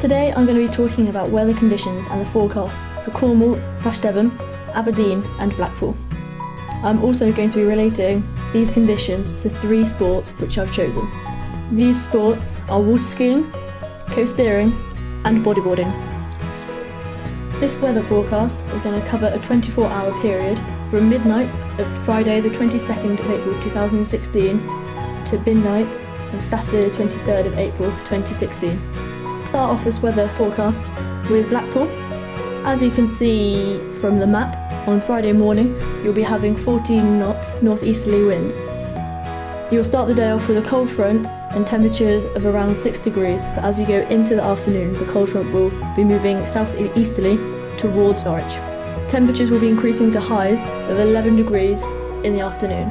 Today I'm going to be talking about weather conditions and the forecast for Cornwall/Devon, Aberdeen and Blackpool. I'm also going to be relating these conditions to 3 sports which I've chosen. These sports are water skiing, coasteering and bodyboarding. This weather forecast is going to cover a 24-hour period from midnight of Friday the 22nd of April 2016 to midnight on Saturday the 23rd of April 2016. Start off this weather forecast with Blackpool. As you can see from the map, on Friday morning you'll be having 14 knots northeasterly winds. You'll start the day off with a cold front and temperatures of around 6 degrees, but as you go into the afternoon the cold front will be moving southeasterly towards Norwich. Temperatures will be increasing to highs of 11 degrees in the afternoon.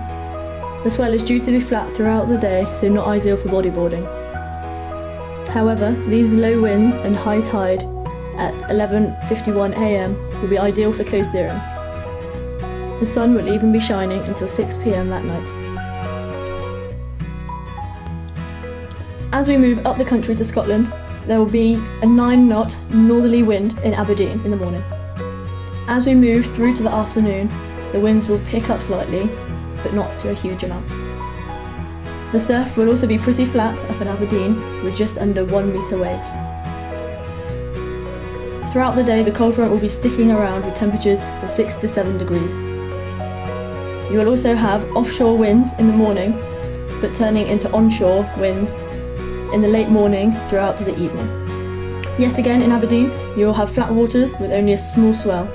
The swell is due to be flat throughout the day, so not ideal for bodyboarding. However, these low winds and high tide at 11:51 AM will be ideal for coasteering. The sun will even be shining until 6 PM that night. As we move up the country to Scotland, there will be a 9-knot northerly wind in Aberdeen in the morning. As we move through to the afternoon, the winds will pick up slightly, but not to a huge amount. The surf will also be pretty flat up in Aberdeen, with just under 1 metre waves. Throughout the day, the cold front will be sticking around with temperatures of 6 to 7 degrees. You will also have offshore winds in the morning, but turning into onshore winds in the late morning throughout to the evening. Yet again in Aberdeen, you will have flat waters with only a small swell.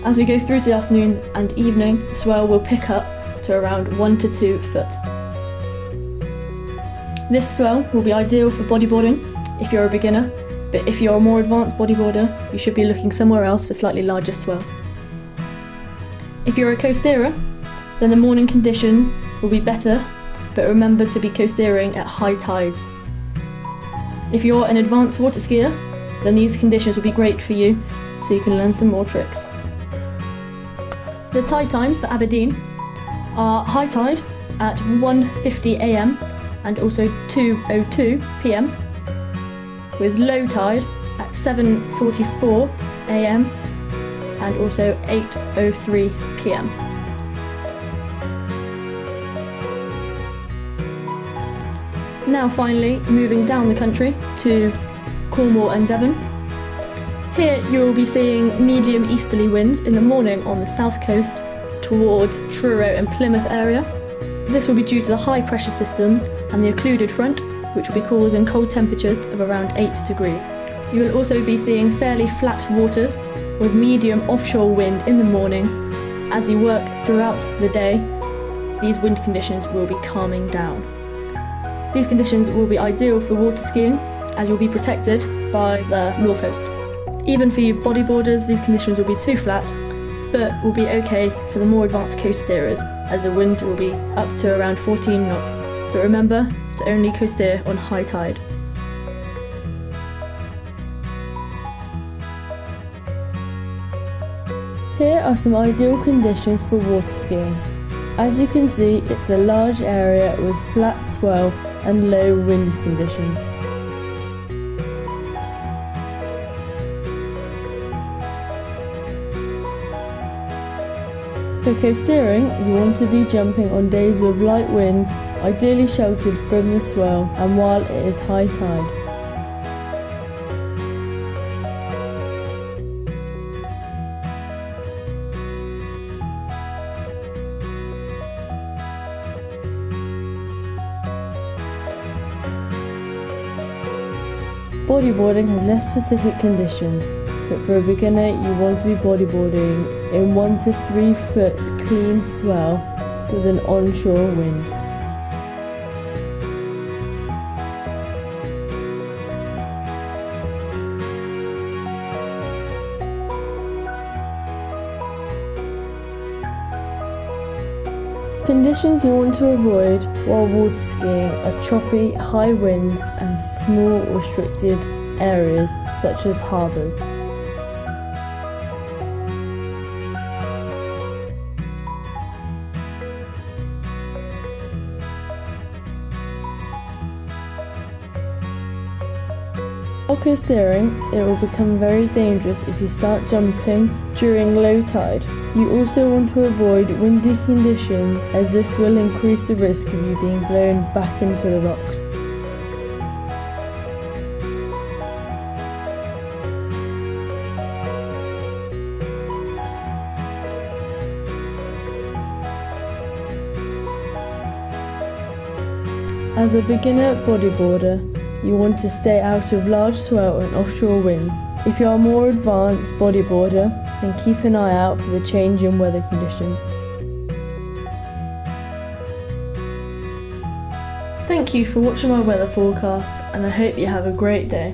As we go through to the afternoon and evening, the swell will pick up to around 1 to 2 foot. This swell will be ideal for bodyboarding if you're a beginner, but if you're a more advanced bodyboarder, you should be looking somewhere else for slightly larger swell. If you're a coasterer, then the morning conditions will be better, but remember to be coasteering at high tides. If you're an advanced water skier, then these conditions will be great for you, so you can learn some more tricks. The tide times for Aberdeen are high tide at 1:50 AM and also 2:02 PM, with low tide at 7:44 AM and also 8:03 PM. Now finally, moving down the country to Cornwall and Devon. Here you will be seeing medium easterly winds in the morning on the south coast towards Truro and Plymouth area. This will be due to the high pressure systems and the occluded front, which will be causing cold temperatures of around 8 degrees. You will also be seeing fairly flat waters with medium offshore wind in the morning. As you work throughout the day, these wind conditions will be calming down. These conditions will be ideal for water skiing, as you'll be protected by the North Coast. Even for you bodyboarders, these conditions will be too flat, but will be okay for the more advanced coasteerers, as the wind will be up to around 14 knots. But remember to only coasteer on high tide. Here are some ideal conditions for water skiing. As you can see, it's a large area with flat swell and low wind conditions. For coasteering, you want to be jumping on days with light winds, ideally sheltered from the swell and while it is high tide. Bodyboarding has less specific conditions, but for a beginner you want to be bodyboarding in 1 to 3 foot clean swell with an onshore wind. Conditions you want to avoid while water skiing are choppy, high winds and small restricted areas such as harbours. While coasteering, it will become very dangerous if you start jumping during low tide. You also want to avoid windy conditions, as this will increase the risk of you being blown back into the rocks. As a beginner bodyboarder, you want to stay out of large swell and offshore winds. If you are a more advanced bodyboarder, then keep an eye out for the change in weather conditions. Thank you for watching my weather forecast, and I hope you have a great day.